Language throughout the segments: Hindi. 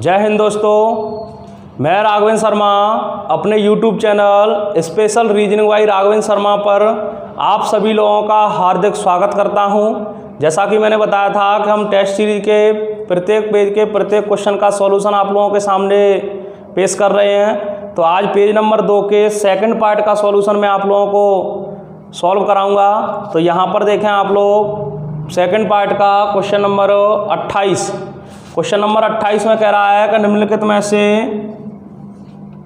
जय हिंद दोस्तों, मैं राघवेंद्र शर्मा अपने YouTube channel special reasoning by Raghavendra Sharma पर आप सभी लोगों का हार्दिक स्वागत करता हूं। जैसा कि मैंने बताया था कि हम टेस्ट सीरीज के प्रत्येक पेज के प्रत्येक क्वेश्चन का सॉल्यूशन आप लोगों के सामने पेश कर रहे हैं। तो आज पेज नंबर 2 के सेकंड पार्ट का सॉल्यूशन मैं आप लोगों को सॉल्व कराऊंगा। तो यहाँ पर देखें आप लोग सेकंड पार्ट का क्वेश्चन नंबर 28। क्वेश्चन नंबर 28 में कह रहा है कि निम्नलिखित में से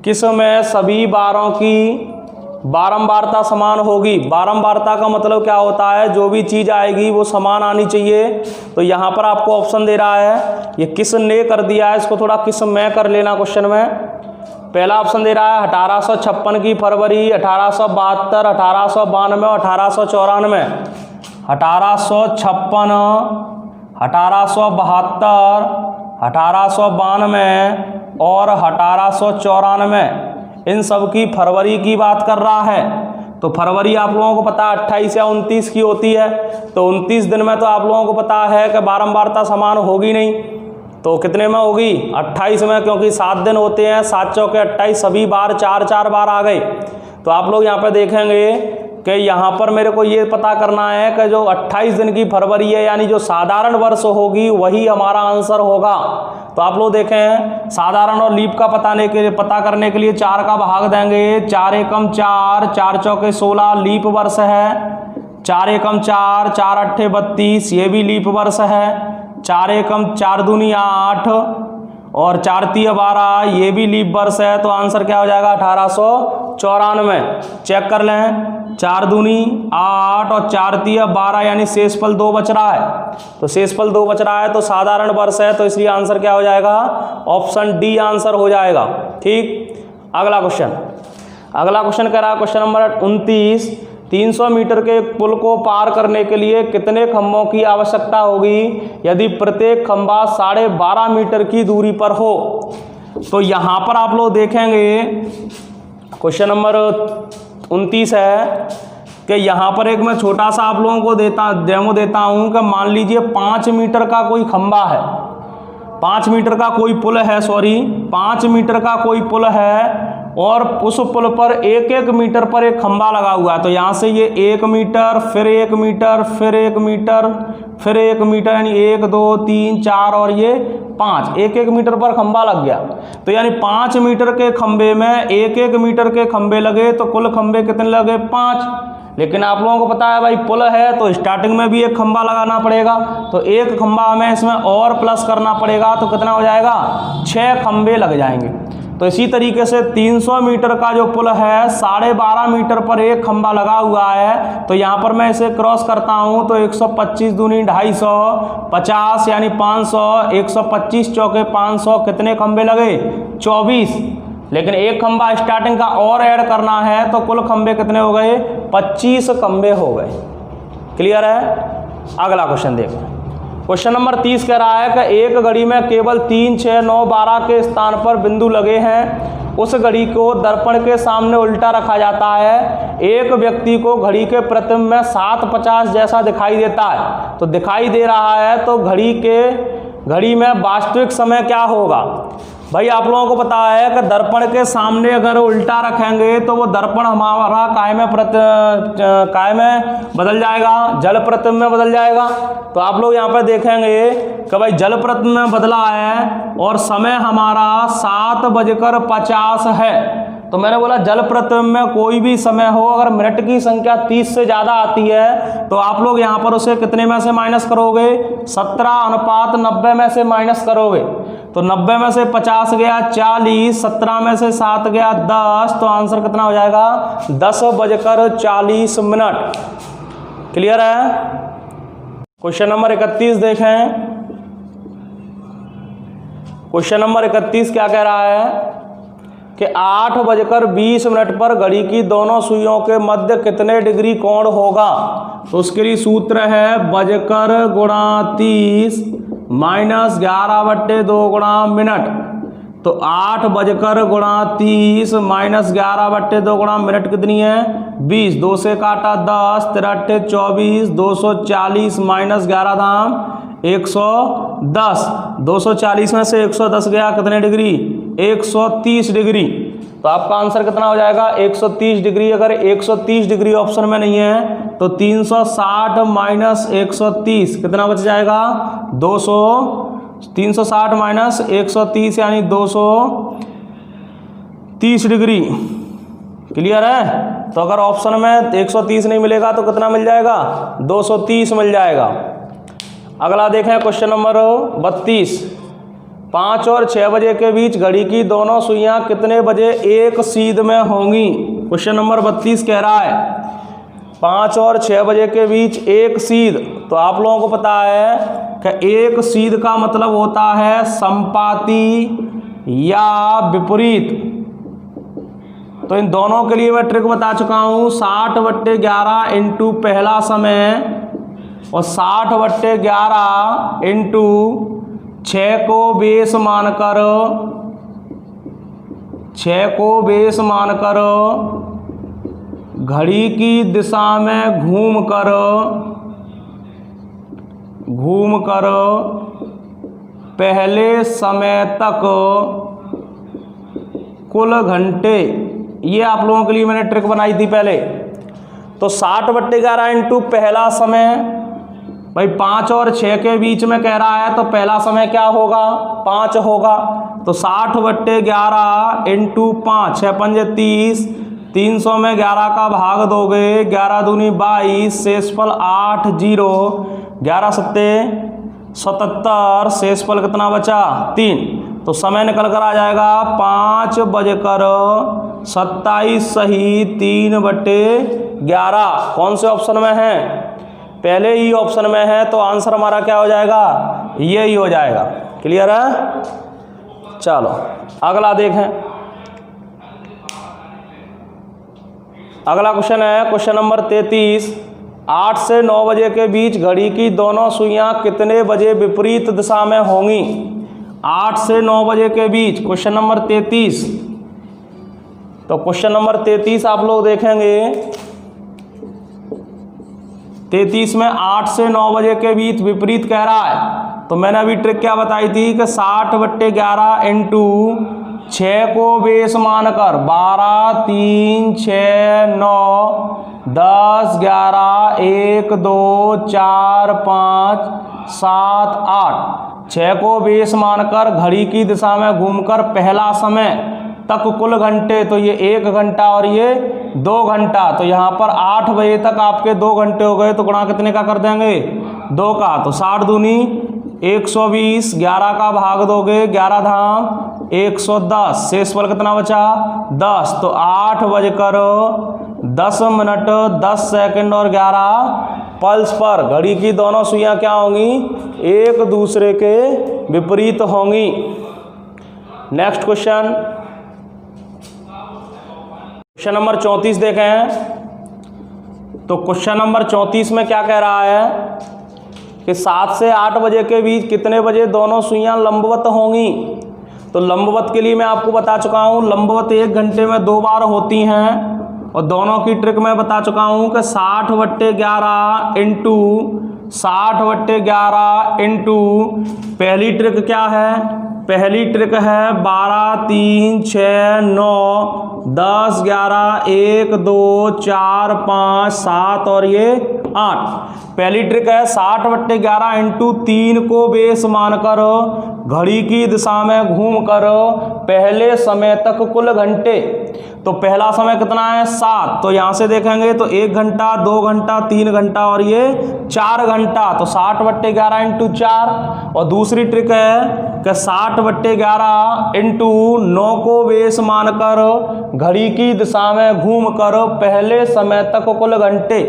किस में सभी बारों की बारंबारता समान होगी। बारंबारता का मतलब क्या होता है, जो भी चीज़ आएगी वो समान आनी चाहिए। तो यहाँ पर आपको ऑप्शन दे रहा है, ये किस ने कर दिया है, इसको थोड़ा किस में कर लेना क्वेश्चन में। पहला ऑप्शन दे रहा है 1856 की फरवरी, 1872, 1892 और 1894। 1856, 1872, 1892 और 1894, इन सब की फरवरी की बात कर रहा है। तो फरवरी आप लोगों को पता है 28 या 29 की होती है। तो 29 दिन में तो आप लोगों को पता है कि बारंबारता समान होगी नहीं। तो कितने में होगी? 28 में, क्योंकि 7 दिन होते हैं, 7 चौके 28, सभी बार 4-4 बार आ गए। तो आप लोग यहाँ पे देखेंगे कि यहाँ पर मेरे को ये पता करना है कि जो 28 दिन की फरवरी है, यानी जो साधारण वर्ष होगी वही हमारा आंसर होगा। तो आप लोग देखें, साधारण और लीप का पता करने के लिए 4 का भाग देंगे। 4 एकम 4, 4 चौके 16 लीप वर्ष है। 4 एकम 4, 4 अट्ठे 32, ये भी लीप वर्ष है। 4 एकम 4 दूनी 8 और 4 तिया 12, ये भी लीप वर्ष है। तो आंसर क्या हो जाएगा? 1894। चेक कर लें, 4 दूनी 8 और 4 तिया 12, यानी शेषफल 2 बच रहा है। तो शेषफल 2 बच रहा है, तो साधारण वर्ष है, तो इसलिए आंसर क्या हो जाएगा? ऑप्शन डी आंसर हो जाएगा। ठीक, अगला क्वेश्चन कह रहा है क्वेश्चन नंबर 29, 300 मीटर के पुल को पार करने के लिए कितने खंभों की आवश्यकता होगी यदि प्रत्येक खंभा 12.5 मीटर की दूरी पर हो। तो यहाँ पर आप लोग देखेंगे क्वेश्चन नंबर 29 है कि यहाँ पर एक मैं छोटा सा आप लोगों को डेमो देता हूँ कि मान लीजिए 5 मीटर का कोई खंभा है, 5 मीटर का कोई पुल है, 5 मीटर का कोई पुल है और उस पुल पर 1-1 मीटर पर एक खंभा लगा हुआ है। तो यहाँ से ये 1 मीटर, फिर 1 मीटर, फिर 1 मीटर, फिर 1 मीटर, यानी 1 2 3 4 और ये 5, 1-1 मीटर पर खंभा लग गया। तो यानी 5 मीटर के खंभे में 1-1 मीटर के खंभे लगे, तो कुल खंभे कितने लगे? 5। लेकिन आप लोगों को पता है भाई, पुल है तो स्टार्टिंग में भी एक खंभा लगाना पड़ेगा। तो एक खंभा हमें इसमें और प्लस करना पड़ेगा, तो कितना हो जाएगा? 6 खंभे लग जाएंगे। तो इसी तरीके से 300 मीटर का जो पुल है, 12.5 मीटर पर एक खंभा लगा हुआ है। तो यहाँ पर मैं इसे क्रॉस करता हूँ, तो 125 दूनी 250, 50 यानी 500, 125 चौके 500, कितने खंभे लगे? 24। लेकिन एक खंभा स्टार्टिंग का और ऐड करना है, तो कुल खंभे कितने हो गए? 25 खंभे हो गए। क्लियर है? अगला क्वेश्चन देखो। क्वेश्चन नंबर 30 कह रहा है कि एक घड़ी में केवल 3, 6, 9, 12 के स्थान पर बिंदु लगे हैं। उस घड़ी को दर्पण के सामने उल्टा रखा जाता है। एक व्यक्ति को घड़ी के प्रतिबिंब में 7:50 जैसा दिखाई देता है। तो दिखाई दे रहा है, तो घड़ी में वास्तविक समय क्या होगा? भाई आप लोगों को पता है कि दर्पण के सामने अगर उल्टा रखेंगे तो वो दर्पण हमारा काय में बदल जाएगा, जल प्रतिबिंब में बदल जाएगा। तो आप लोग यहाँ पर देखेंगे कि भाई जल प्रतिबिंब में बदला है और समय हमारा 7:50 है। तो मैंने बोला जल प्रतिबिंब में कोई भी समय हो, अगर मिनट की संख्या 30 से ज़्यादा आती है तो आप लोग यहाँ पर उसे कितने में से माइनस करोगे? 17:90 में से माइनस करोगे। तो 90 में से 50 गया 40, 17 में से 7 गया 10, तो आंसर कितना हो जाएगा? 10:40 मिनट। क्लियर है? क्वेश्चन नंबर 31 देखें। क्वेश्चन नंबर 31 क्या कह रहा है कि 8:20 पर घड़ी की दोनों सुइयों के मध्य कितने डिग्री कोण होगा। तो उसके लिए सूत्र है बजकर गुणा 30 माइनस 11/2 गुणा मिनट। तो 8:30 माइनस 11/2 गुणा मिनट कितनी है? 20। 2 से काटा 10, 3 24, 240 माइनस 11 दाम 110। 240 में से 110 गया कितने डिग्री? 130 डिग्री। तो आपका आंसर कितना हो जाएगा? 130 डिग्री। अगर 130 डिग्री ऑप्शन में नहीं है तो 360 माइनस 130 कितना बच जाएगा? 200। 360 माइनस 130 यानी 230 डिग्री। क्लियर है? तो अगर ऑप्शन में 130 नहीं मिलेगा तो कितना मिल जाएगा? 230 मिल जाएगा। अगला देखें क्वेश्चन नंबर 32। 5 और 6 बजे के बीच घड़ी की दोनों सुइयां कितने बजे एक सीध में होंगी? क्वेश्चन नंबर 32 कह रहा है 5 और 6 बजे के बीच एक सीध। तो आप लोगों को पता है कि एक सीध का मतलब होता है समपाती या विपरीत। तो इन दोनों के लिए मैं ट्रिक बता चुका हूं। 60/11 इंटू पहला समय और 60/11 इंटू 6 को बेस मानकर 6 को बेस मानकर घड़ी की दिशा में घूमकर पहले समय तक कुल घंटे। ये आप लोगों के लिए मैंने ट्रिक बनाई थी पहले। तो 60/11 इंटू पहला समय, भाई 5 और 6 के बीच में कह रहा है तो पहला समय क्या होगा? 5 होगा। तो 60/11 इंटू 5, 6 पंजे 30, 300 में 11 का भाग दोगे, 11 दूनी 22, शेषफल 8, 0, 11 सत्ते 77, शेषफल कितना बचा? 3। तो समय निकल कर आ जाएगा 5:27 सही 3/11। कौन से ऑप्शन में है? पहले ही ऑप्शन में है। तो आंसर हमारा क्या हो जाएगा? ये ही हो जाएगा। क्लियर है? चलो अगला देखें। अगला क्वेश्चन है क्वेश्चन नंबर 33। 8 से 9 बजे के बीच घड़ी की दोनों सुइयां कितने बजे विपरीत दिशा में होंगी? 8 से 9 बजे के बीच। Question number 33। तो क्वेश्चन नंबर 33 आप लोग देखेंगे। 33 में 8 से 9 बजे के बीच विपरीत कह रहा है। तो मैंने अभी ट्रिक क्या बताई थी कि 60/11 इंटू 6 को बेस मानकर 12, 3, 6, 9, 10, 11, 1, 2, 4, 5, 7, 8। 6 को बेस मानकर घड़ी की दिशा में घूमकर पहला समय तक कुल घंटे। तो ये 1 घंटा और ये 2 घंटा। तो यहाँ पर 8 बजे तक आपके 2 घंटे हो गए। तो गुणा कितने का कर देंगे? 2 का। तो 60 दूनी 120, 11 का भाग दोगे, 11 धाम 110, शेषफल कितना बचा? 10। तो 8:10 10 सेकंड और 11 पल्स पर घड़ी की दोनों सुइयां क्या होंगी? एक दूसरे के विपरीत होंगी। नेक्स्ट क्वेश्चन, क्वेश्चन नंबर 34 देखें। तो क्वेश्चन नंबर 34 में क्या कह रहा है कि 7 से 8 बजे के बीच कितने बजे दोनों सुइयां लंबवत होंगी? तो लंबवत के लिए मैं आपको बता चुका हूं, लंबवत 1 घंटे में 2 बार होती हैं। और दोनों की ट्रिक मैं बता चुका हूं कि 60/11 इंटू 60/11 इंटू पहली ट्रिक क्या है? पहली ट्रिक है 12, 3, 6, 9, 10, 11, 1, 2, 4, 5, 7 और ये 8। पहली ट्रिक है 60/11 इंटू 3 को बेस मानकर घड़ी की दिशा में घूमकर पहले समय तक कुल घंटे। तो पहला समय कितना है? 7। तो यहाँ से देखेंगे तो 1 घंटा, 2 घंटा, 3 घंटा और ये 4 घंटा। तो 60/11 इंटू 4। और दूसरी ट्रिक है कि 60/11 इंटू 9 को बेस मानकर घड़ी की दिशा में घूमकर पहले समय तक कुल घंटे।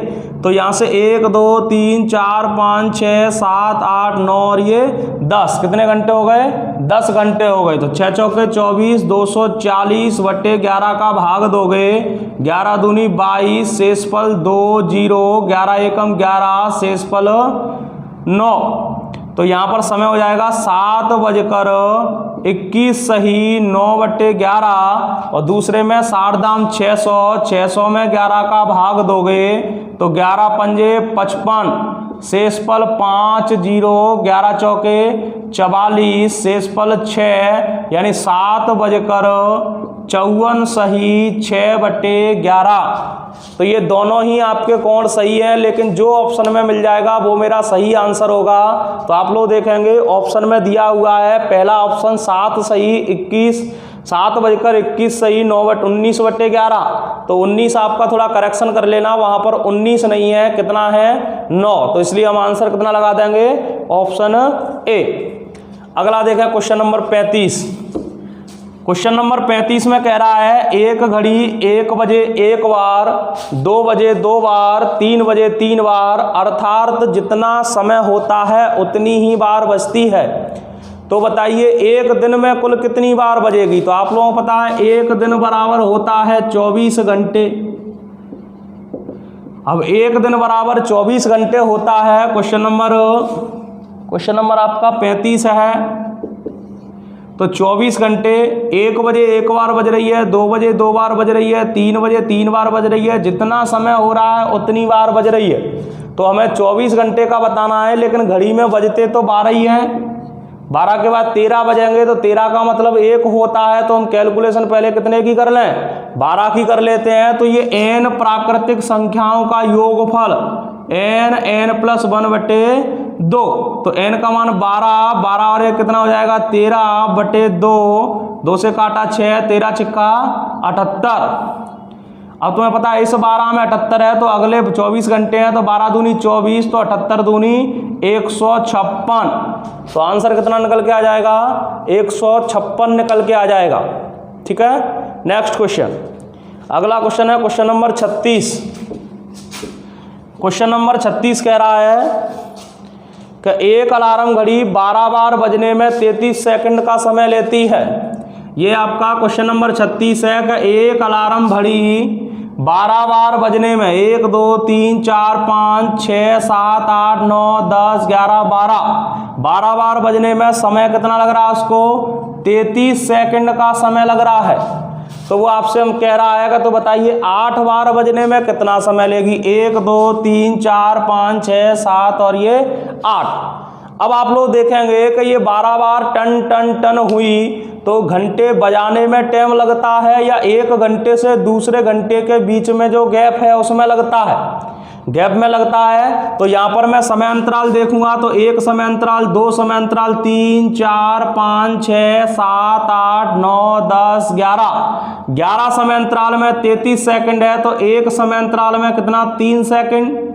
तो यहाँ से 1, 2, 3, 4, 5, 6, 7, 8, 9 और ये 10। कितने घंटे हो गए? 10 घंटे हो गए। तो 6 चौके 24, 240/11 का भाग दोगे, 11 दूनी 22, शेषफल 2, 0, 11 एकम 11, शेषफल 9। तो यहाँ पर समय हो जाएगा 7:21 सही 9/11। और दूसरे में 60 दाम 600, 600 में 11 का भाग दोगे तो 11 पंजे 55, शेषफल 5, 0, 11 चौके 44, शेषफल 6 यानी 7:54 सही 6/11। तो ये दोनों ही आपके कोण सही हैं, लेकिन जो ऑप्शन में मिल जाएगा वो मेरा सही आंसर होगा। तो आप लोग देखेंगे ऑप्शन में दिया हुआ है पहला ऑप्शन 7 सही 21, 7:21 सही 19/11। तो 19 आपका थोड़ा करेक्शन कर लेना, वहां पर 19 नहीं है, कितना है 9। तो इसलिए हम आंसर कितना लगा देंगे, ऑप्शन ए। अगला देखें क्वेश्चन नंबर 35। क्वेश्चन नंबर 35 में कह रहा है एक घड़ी 1 बजे 1 बार, 2 बजे 2 बार, 3 बजे 3 बार, अर्थात जितना समय होता है उतनी ही बार बजती है। तो बताइए एक दिन में कुल कितनी बार बजेगी। तो आप लोगों को पता है एक दिन बराबर होता है 24 घंटे। अब एक दिन बराबर 24 घंटे होता है। क्वेश्चन नंबर आपका 35 है। तो 24 घंटे 1 बजे 1 बार बज रही है, 2 बजे 2 बार बज रही है, 3 बजे 3 बार बज रही है, जितना समय हो रहा है उतनी बार बज रही है। तो हमें 24 घंटे का बताना है, लेकिन घड़ी में बजते तो 12 ही हैं। 12 के बाद 13 बजेंगे, तो 13 का मतलब 1 होता है। तो हम कैलकुलेशन पहले कितने की कर लें, 12 की कर लेते हैं। तो ये n प्राकृतिक संख्याओं का योगफल n+1/2। तो n का मान 12 और 1 कितना हो जाएगा 13/2, 2 से काटा 6, 13 छिक्का 78। अब तुम्हें पता है इस 12 में 78 है, तो अगले 24 घंटे हैं, तो 12 दूनी 24, तो 78 दूनी 156। तो आंसर कितना निकल के आ जाएगा, 156 निकल के आ जाएगा। ठीक है, नेक्स्ट क्वेश्चन। अगला क्वेश्चन है क्वेश्चन नंबर 36। क्वेश्चन नंबर 36 कह रहा है कि एक अलार्म घड़ी 12 बार बजने में 33 सेकंड का समय लेती है। ये आपका क्वेश्चन नंबर 36 है कि एक अलार्म घड़ी 12 बार बजने में 1, 2, 3, 4, 5, 6, 7, 8, 9, 10, 11, 12 बार बजने में समय कितना लग रहा है उसको, 33 सेकंड का समय लग रहा है। तो वो आपसे हम कह रहा है कि तो बताइए 8 बार बजने में कितना समय लेगी। 1, 2, 3, 4, 5, 6, 7 और ये 8। अब आप लोग देखेंगे कि ये 12 बार टन टन टन हुई, तो घंटे बजाने में टाइम लगता है या एक घंटे से दूसरे घंटे के बीच में जो गैप है उसमें लगता है, गैप में लगता है। तो यहाँ पर मैं समय अंतराल देखूंगा, तो 1 समय अंतराल, 2 समय अंतराल, 3, 4, 5, 6, 7, 8, 9, 10, 11 समय अंतराल में 33 सेकंड है। तो एक समय अंतराल में कितना, 3 सेकंड।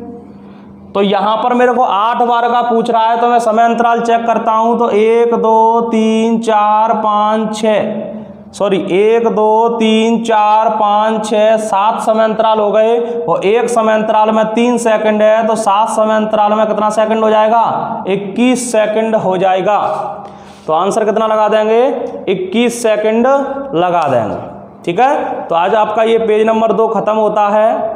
तो यहाँ पर मेरे को 8 बार का पूछ रहा है, तो मैं समय अंतराल चेक करता हूँ। तो 1, 2, 3, 4, 5, 6, 7 समय अंतराल हो गए। और एक समय अंतराल में 3 सेकंड है, तो 7 समय अंतराल में कितना सेकंड हो जाएगा, 21 सेकंड हो जाएगा। तो आंसर कितना लगा देंगे, 21 सेकंड लगा देंगे। ठीक है, तो आज आपका ये पेज नंबर 2 खत्म होता है।